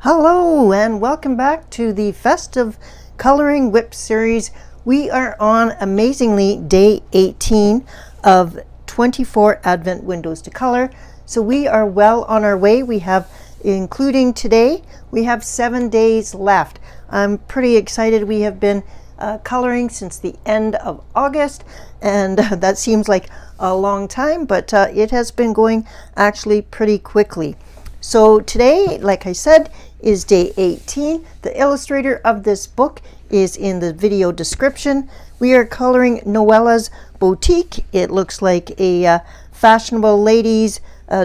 Hello and welcome back to the Festive Coloring WIP series. We are on, amazingly, day 18 of 24 Advent Windows to Color. So we are well on our way. We have, including today, we have 7 days left. I'm pretty excited. We have been coloring since the end of August, and that seems like a long time, but it has been going actually pretty quickly. So today, like I said, is day 18. The illustrator of this book is in the video description. We are coloring Noella's Boutique. It looks like a fashionable ladies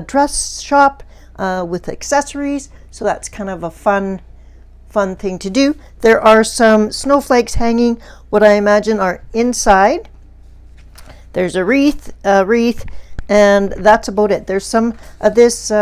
dress shop with accessories. So that's kind of a fun thing to do. There are some snowflakes hanging, what I imagine are inside. There's a wreath, and that's about it. There's some of this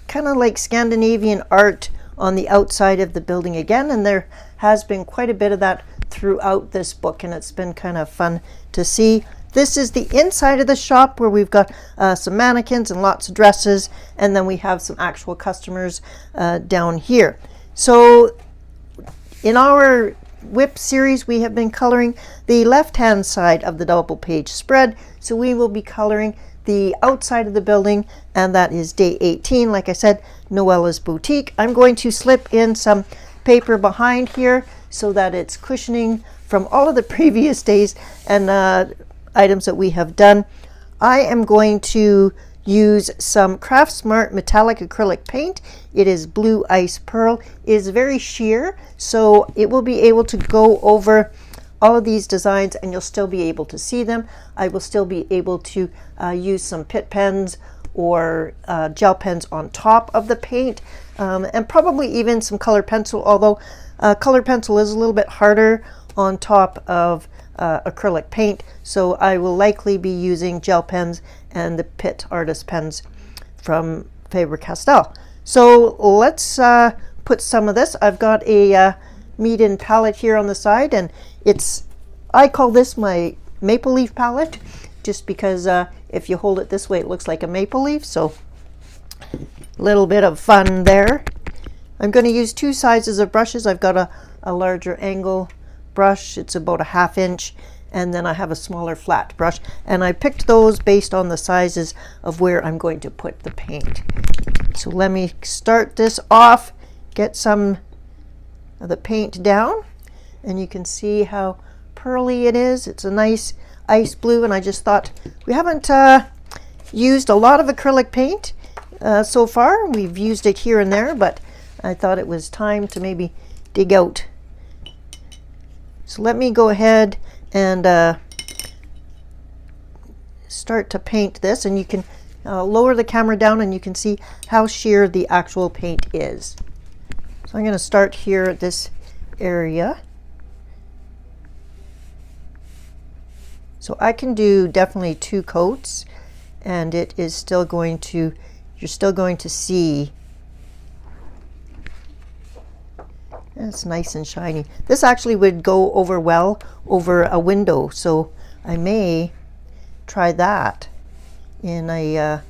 kind of like Scandinavian art on the outside of the building again, and there has been quite a bit of that throughout this book, and it's been kind of fun to see. This is the inside of the shop where we've got some mannequins and lots of dresses, and then we have some actual customers down here. So in our WIP series, we have been coloring the left-hand side of the double page spread, so we will be coloring the outside of the building, and that is day 18. Like I said, Noella's Boutique. I'm going to slip in some paper behind here so that it's cushioning from all of the previous days and items that we have done. I am going to use some Craft Smart metallic acrylic paint. It is Blue Ice Pearl. It is very sheer, so it will be able to go over all of these designs and you'll still be able to see them. I will still be able to use some Pitt pens or gel pens on top of the paint, and probably even some color pencil, although color pencil is a little bit harder on top of acrylic paint, so I will likely be using gel pens and the Pitt artist pens from Faber-Castell. So let's put some of this. I've got a Meeden palette here on the side, and I call this my maple leaf palette, just because if you hold it this way it looks like a maple leaf, so a little bit of fun there. I'm going to use two sizes of brushes. I've got a larger angle brush, it's about a 1/2 inch, and then I have a smaller flat brush, and I picked those based on the sizes of where I'm going to put the paint. So let me start this off, get some of the paint down, and you can see how pearly it is. It's a nice ice blue, and I just thought, we haven't used a lot of acrylic paint so far. We've used it here and there, but I thought it was time to maybe dig out. So let me go ahead and start to paint this, and you can lower the camera down and you can see how sheer the actual paint is. So I'm going to start here at this area. So I can do definitely 2 coats, and it is still going to, you're still going to see. It's nice and shiny. This actually would go over well over a window, so I may try that in a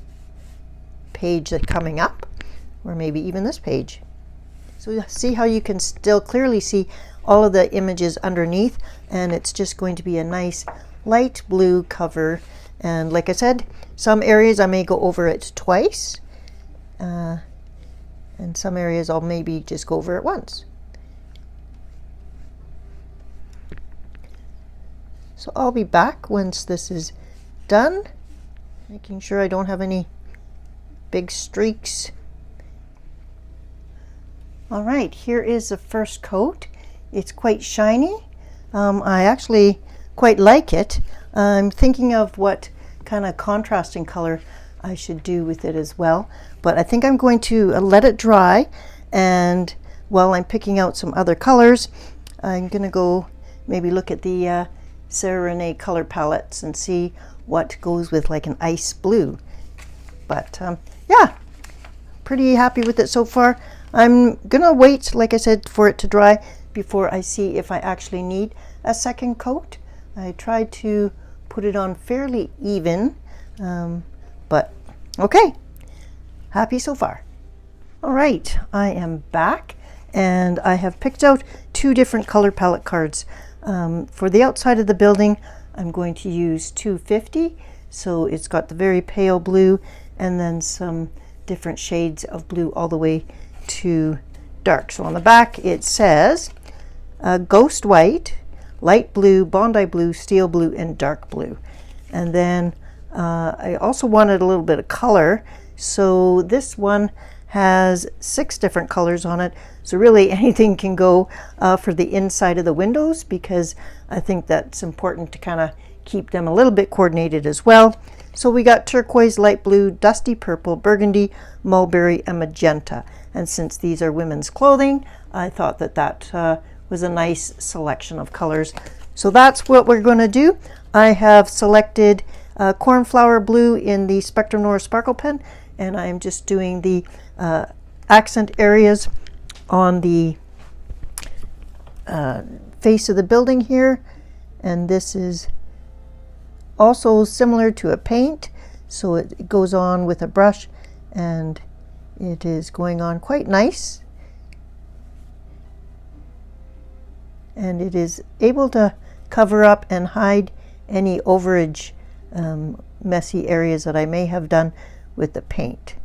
page that's coming up, or maybe even this page. So see how you can still clearly see all of the images underneath, and it's just going to be a nice light blue cover. And like I said, some areas I may go over it twice, and some areas I'll maybe just go over it once. So I'll be back once this is done, making sure I don't have any big streaks. All right, here is the first coat. It's quite shiny. I actually quite like it. I'm thinking of what kind of contrasting color I should do with it as well, but I think I'm going to let it dry, and while I'm picking out some other colors, I'm gonna go maybe look at the Sarah Renee color palettes and see what goes with like an ice blue. But yeah, pretty happy with it so far. I'm gonna wait, like I said, for it to dry before I see if I actually need a second coat. I tried to put it on fairly even, but okay, happy so far. All right, I am back and I have picked out 2 different color palette cards. For the outside of the building, I'm going to use 250. So it's got the very pale blue and then some different shades of blue all the way to dark. So on the back it says Ghost White, Light Blue, Bondi Blue, Steel Blue, and Dark Blue. And then I also wanted a little bit of color. So this one has 6 different colors on it. So really anything can go for the inside of the windows, because I think that's important to kind of keep them a little bit coordinated as well. So we got turquoise, light blue, dusty purple, burgundy, mulberry, and magenta. And since these are women's clothing, I thought that that was a nice selection of colors. So that's what we're going to do. I have selected cornflower blue in the Spectrum Noir Sparkle Pen, and I'm just doing the accent areas on the face of the building here. And this is also similar to a paint, so it goes on with a brush and it is going on quite nice, and it is able to cover up and hide any overage messy areas that I may have done with the paint.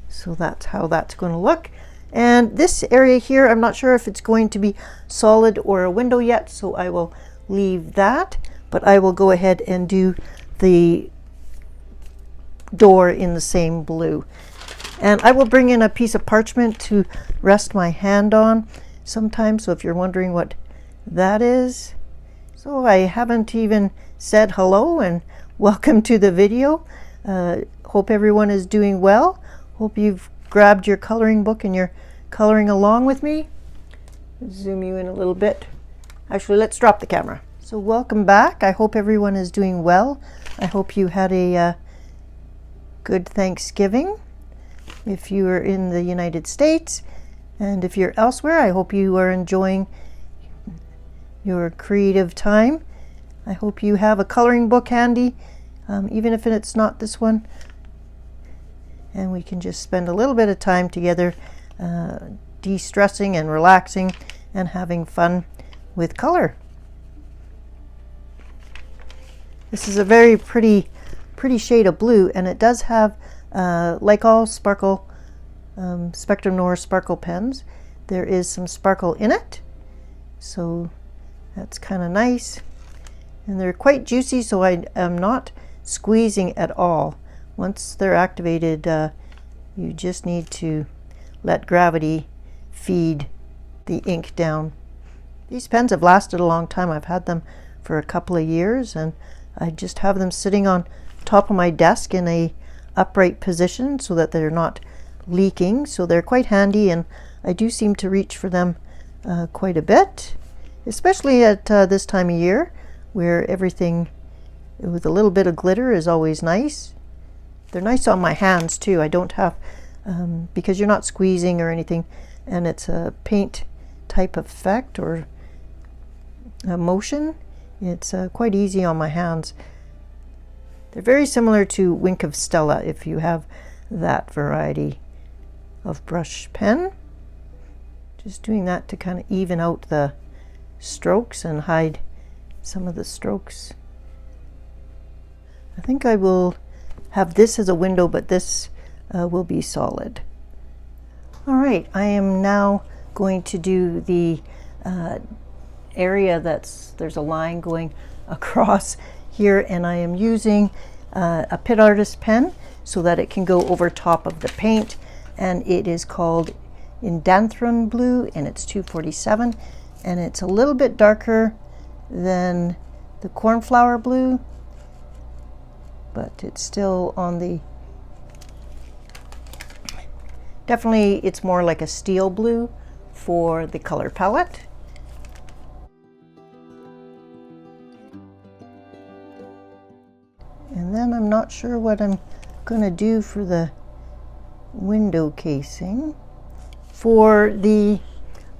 So that's how that's going to look. And this area here, I'm not sure if it's going to be solid or a window yet, so I will leave that. But I will go ahead and do the door in the same blue. And I will bring in a piece of parchment to rest my hand on sometimes, so if you're wondering what that is. So I haven't even said hello and welcome to the video. Hope everyone is doing well. Hope you've grabbed your coloring book and you're coloring along with me. Zoom you in a little bit. Actually, let's drop the camera. So welcome back. I hope everyone is doing well. I hope you had a good Thanksgiving if you are in the United States, and if you're elsewhere, I hope you are enjoying your creative time. I hope you have a coloring book handy, even if it's not this one, and we can just spend a little bit of time together de-stressing and relaxing and having fun with color. This is a very pretty shade of blue, and it does have, like all Spectrum Noir Sparkle pens, there is some sparkle in it, so that's kind of nice. And they're quite juicy, so I am not squeezing at all. Once they're activated, you just need to let gravity feed the ink down. These pens have lasted a long time. I've had them for a couple of years, and I just have them sitting on top of my desk in a upright position so that they're not leaking. So they're quite handy, and I do seem to reach for them quite a bit, especially at this time of year where everything with a little bit of glitter is always nice. They're nice on my hands too. I don't have, because you're not squeezing or anything, and it's a paint type effect or a motion. It's quite easy on my hands. They're very similar to Wink of Stella if you have that variety of brush pen. Just doing that to kind of even out the strokes and hide some of the strokes. I think I will have this as a window, but this will be solid. All right, I am now going to do the area there's a line going across here, and I am using a Pit Artist pen so that it can go over top of the paint, and it is called Indanthrone Blue, and it's 247, and it's a little bit darker than the Cornflower Blue, but it's still on the, definitely it's more like a steel blue for the color palette. And then I'm not sure what I'm going to do for the window casing. For the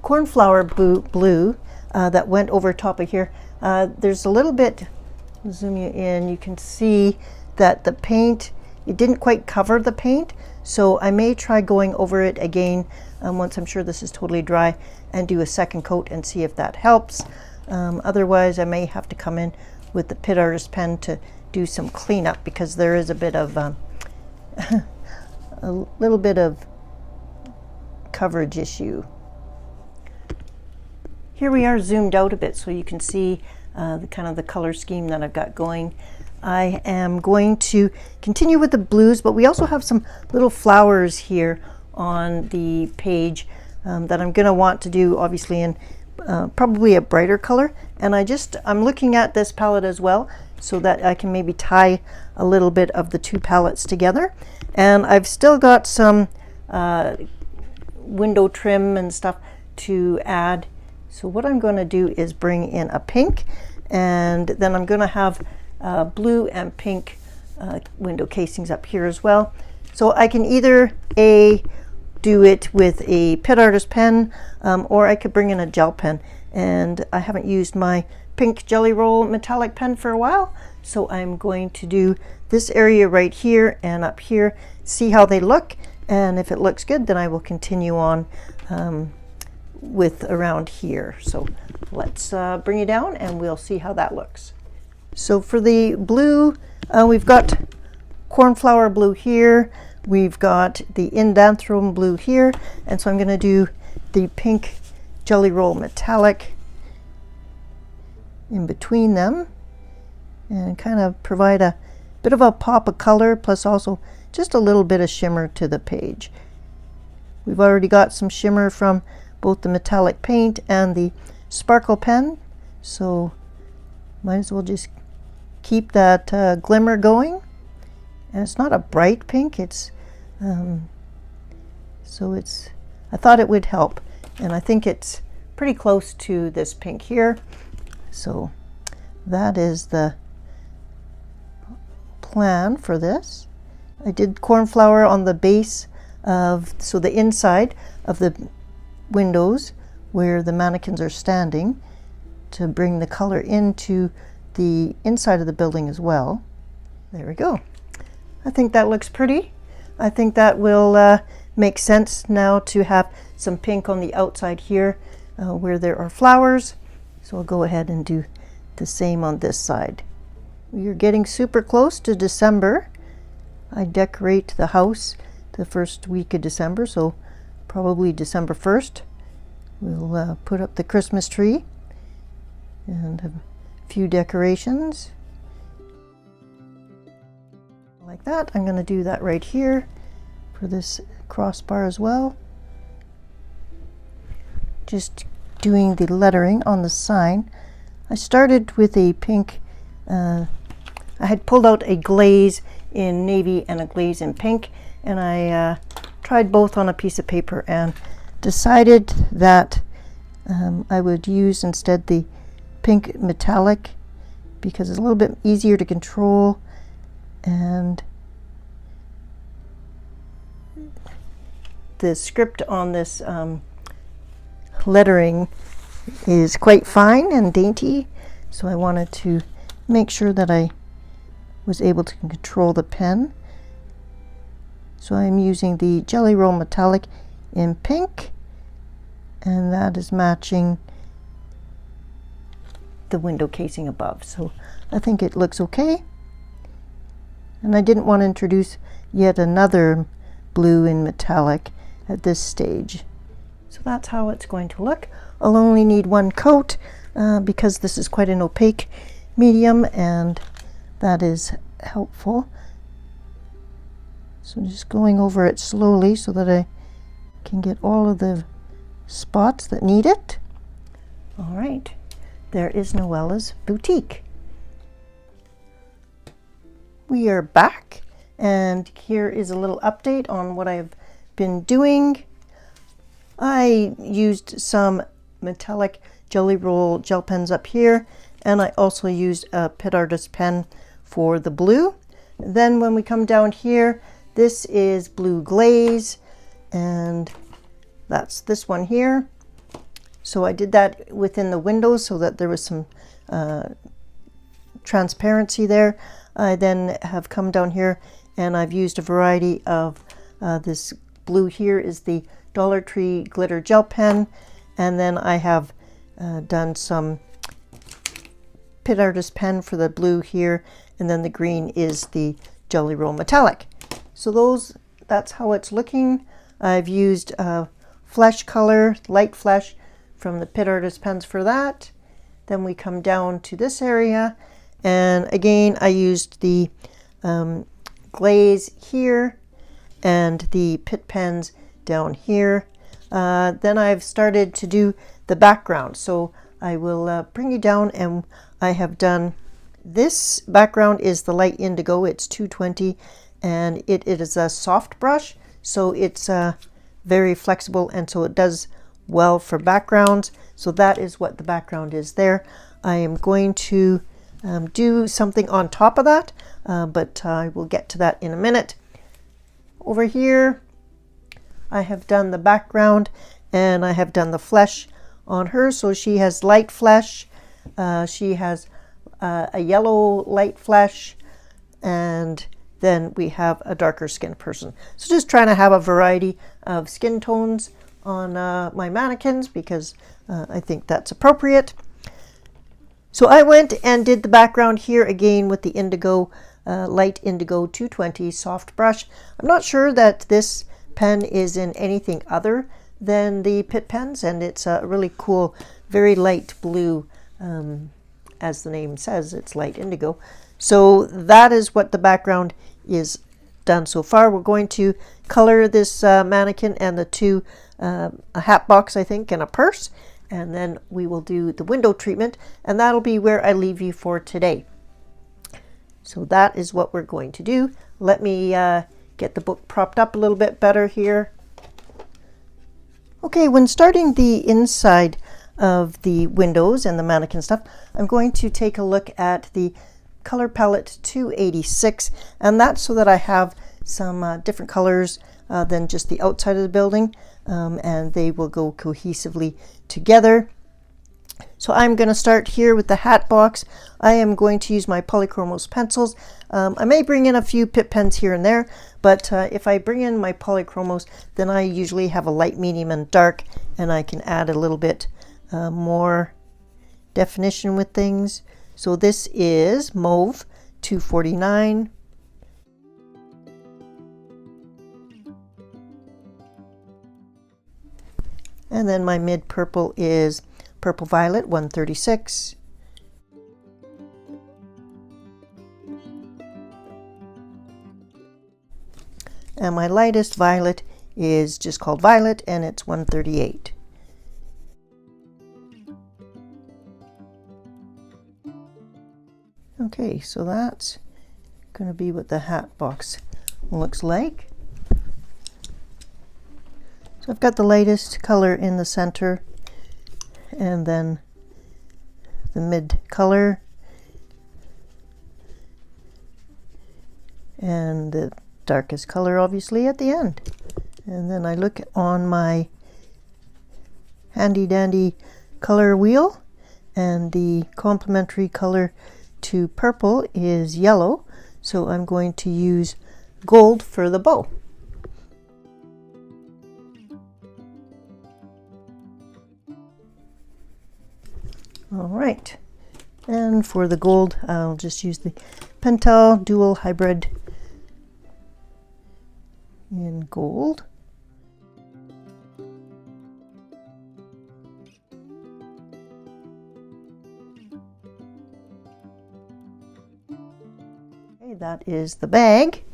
cornflower blue that went over top of here, there's a little bit, zoom you in, you can see that the paint it didn't quite cover the paint, so I may try going over it again once I'm sure this is totally dry, and do a second coat and see if that helps. Otherwise I may have to come in with the Pit Artist pen to do some cleanup, because there is a bit of a little bit of coverage issue. Here we are zoomed out a bit so you can see the kind of the color scheme that I've got going. I am going to continue with the blues, but we also have some little flowers here on the page that I'm going to want to do obviously in probably a brighter color. And I'm looking at this palette as well, so that I can maybe tie a little bit of the two palettes together. And I've still got some window trim and stuff to add. So what I'm going to do is bring in a pink, and then I'm going to have blue and pink window casings up here as well. So I can either do it with a Pit Artist pen, or I could bring in a gel pen. And I haven't used my pink Jelly Roll metallic pen for a while, so I'm going to do this area right here and up here, see how they look, and if it looks good then I will continue on with around here. So let's bring it down and we'll see how that looks. So for the blue, we've got cornflower blue here, we've got the Indanthrone blue here, and so I'm going to do the pink Jelly Roll metallic in between them and kind of provide a bit of a pop of color, plus also just a little bit of shimmer to the page. We've already got some shimmer from both the metallic paint and the sparkle pen, so might as well just keep that glimmer going. And it's not a bright pink, it's so I thought it would help, and I think it's pretty close to this pink here. So that is the plan for this. I did cornflower on the base so the inside of the windows where the mannequins are standing, to bring the color into the inside of the building as well. There we go. I think that looks pretty. I think that will make sense now to have some pink on the outside here where there are flowers. So I'll go ahead and do the same on this side. We're getting super close to December. I decorate the house the first week of December, so probably December 1st. We'll put up the Christmas tree and have a few decorations. Like that. I'm going to do that right here for this crossbar as well. Just doing the lettering on the sign. I started with a pink, I had pulled out a glaze in navy and a glaze in pink, and I tried both on a piece of paper and decided that I would use instead the pink metallic, because it's a little bit easier to control, and the script on this lettering is quite fine and dainty, so I wanted to make sure that I was able to control the pen. So I'm using the Jelly Roll metallic in pink, and that is matching the window casing above, so I think it looks okay. And I didn't want to introduce yet another blue in metallic at this stage. So that's how it's going to look. I'll only need one coat because this is quite an opaque medium, and that is helpful. So just going over it slowly so that I can get all of the spots that need it. All right, there is Noella's boutique. We are back, and here is a little update on what I've been doing. I used some metallic Jelly Roll gel pens up here, and I also used a Pit Artist pen for the blue. Then when we come down here, this is blue glaze, and that's this one here. So I did that within the windows so that there was some transparency there. I then have come down here and I've used a variety of this blue here is the Dollar Tree glitter gel pen, and then I have done some Pit Artist pen for the blue here, and then the green is the Jelly Roll Metallic. So that's how it's looking. I've used flesh color, light flesh from the Pit Artist pens for that. Then we come down to this area, and again I used the glaze here and the Pit pens down here. Then I've started to do the background, so I will bring you down, and I have done this background is the light indigo. It's 220, and it is a soft brush, so it's very flexible, and so it does well for backgrounds. So that is what the background is there. I am going to do something on top of that, but I will get to that in a minute. Over here I have done the background, and I have done the flesh on her. So she has light flesh, she has a yellow light flesh, and then we have a darker skinned person. So just trying to have a variety of skin tones on my mannequins, because I think that's appropriate. So I went and did the background here again with the indigo, light indigo 220 soft brush. I'm not sure that this pen is in anything other than the Pit pens, and it's a really cool, very light blue. As the name says, it's light indigo. So that is what the background is done so far. We're going to color this mannequin and the two, a hat box I think and a purse, and then we will do the window treatment, and that'll be where I leave you for today. So that is what we're going to do. Let me get the book propped up a little bit better here. Okay, when starting the inside of the windows and the mannequin stuff, I'm going to take a look at the color palette 286, and that's so that I have some different colors than just the outside of the building, and they will go cohesively together. So I'm going to start here with the hat box. I am going to use my Polychromos pencils. I may bring in a few Pit pens here and there, but if I bring in my Polychromos, then I usually have a light, medium, and dark, and I can add a little bit more definition with things. So this is Mauve 249. And then my mid purple is Purple Violet 136. And my lightest violet is just called Violet, and it's 138. Okay, so that's going to be what the hat box looks like. So I've got the lightest color in the center, and then the mid color, and the darkest color obviously at the end. And then I look on my handy dandy color wheel, and the complementary color to purple is yellow, so I'm going to use gold for the bow. All right, and for the gold I'll just use the Pentel Dual Hybrid in gold. Okay, that is the bag.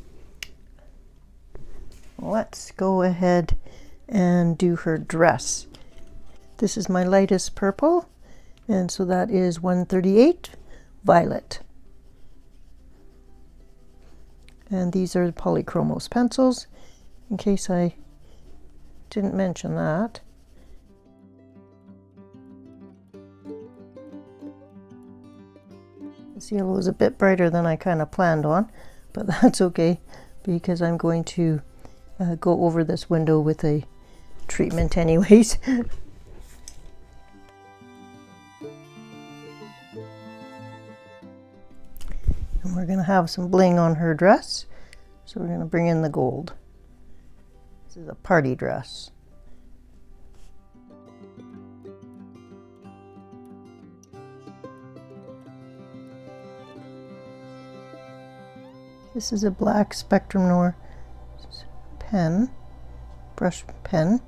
Let's go ahead and do her dress. This is my lightest purple, and so that is 138 Violet. And these are the Polychromos pencils, in case I didn't mention that. This yellow is a bit brighter than I kind of planned on, but that's okay, because I'm going to go over this window with a treatment anyways. And we're going to have some bling on her dress. So So we're going to bring in the gold. This is a party dress. This is a black Spectrum Noir pen, brush pen.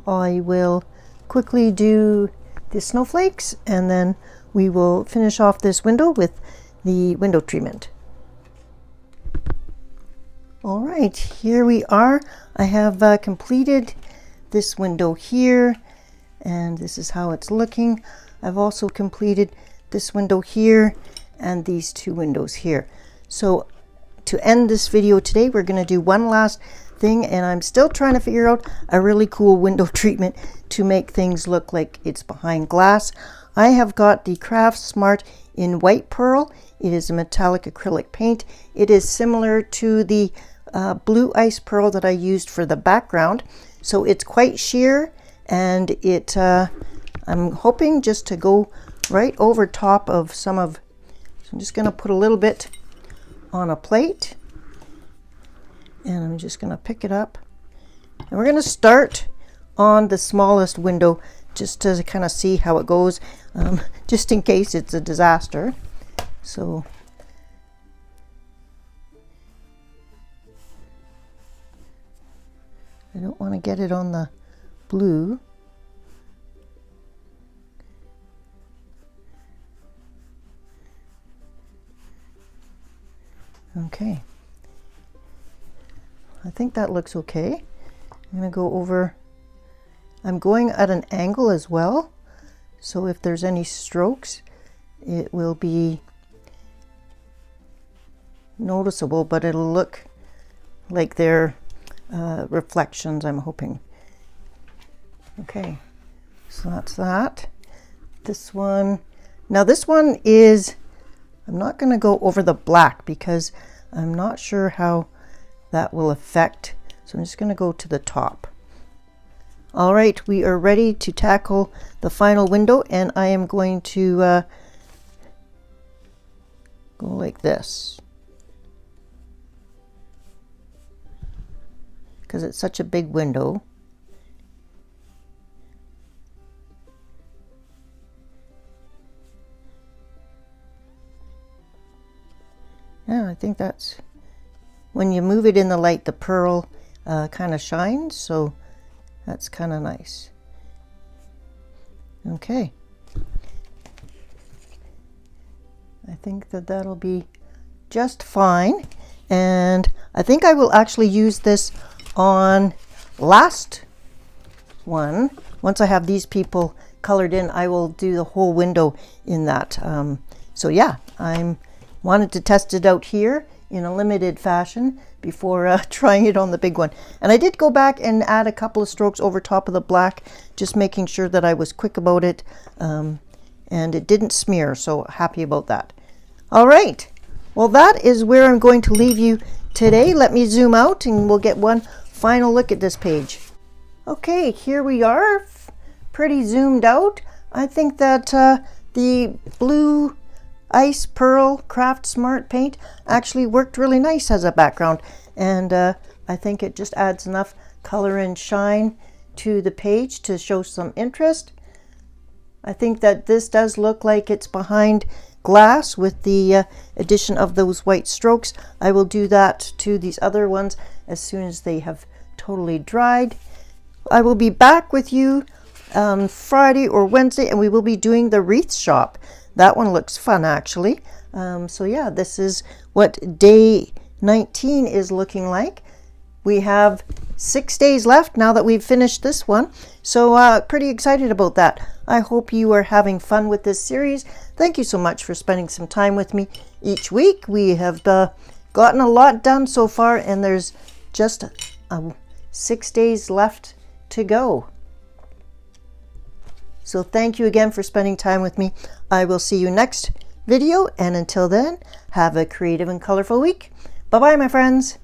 I will quickly do the snowflakes and then we will finish off this window with the window treatment. All right, here we are. I have completed this window here, and this is how it's looking. I've also completed this window here and these two windows here. So to end this video today, we're going to do one last thing, and I'm still trying to figure out a really cool window treatment to make things look like it's behind glass. I have got the Craft Smart in White Pearl. It is a metallic acrylic paint. It is similar to the blue ice pearl that I used for the background. So it's quite sheer, and it I'm hoping just to go right over top of some of, so I'm just going to put a little bit on a plate, and I'm just going to pick it up, and we're going to start on the smallest window just to kind of see how it goes, just in case it's a disaster. So I don't want to get it on the blue. Okay, I think that looks okay. I'm going to go over, I'm going at an angle as well, so if there's any strokes it will be noticeable, but it'll look like they're reflections, I'm hoping. Okay, so that's that. This one, now this one is, I'm not going to go over the black because I'm not sure how that will affect, so I'm just going to go to the top. All right, we are ready to tackle the final window, and I am going to go like this because it's such a big window. Yeah, I think that's, when you move it in the light, the pearl kind of shines, so that's kind of nice. Okay. I think that that'll be just fine, and I think I will actually use this on last one. Once I have these people colored in, I will do the whole window in that. So yeah, I'm wanted to test it out here in a limited fashion before trying it on the big one. And I did go back and add a couple of strokes over top of the black, just making sure that I was quick about it, and it didn't smear, so happy about that. All right, well that is where I'm going to leave you today. Let me zoom out and we'll get one final look at this page. Okay, here we are, pretty zoomed out. I think that the blue Ice Pearl Craft Smart paint actually worked really nice as a background, and I think it just adds enough color and shine to the page to show some interest. I think that this does look like it's behind glass with the addition of those white strokes. I will do that to these other ones as soon as they have totally dried. I will be back with you on Friday or Wednesday, and we will be doing the wreath shop. That one looks fun, actually. So yeah, this is what day 19 is looking like. We have 6 days left now that we've finished this one, so pretty excited about that. I hope you are having fun with this series. Thank you so much for spending some time with me each week. We have gotten a lot done so far, and there's just 6 days left to go. So thank you again for spending time with me. I will see you next video, and until then, have a creative and colorful week. Bye-bye, my friends.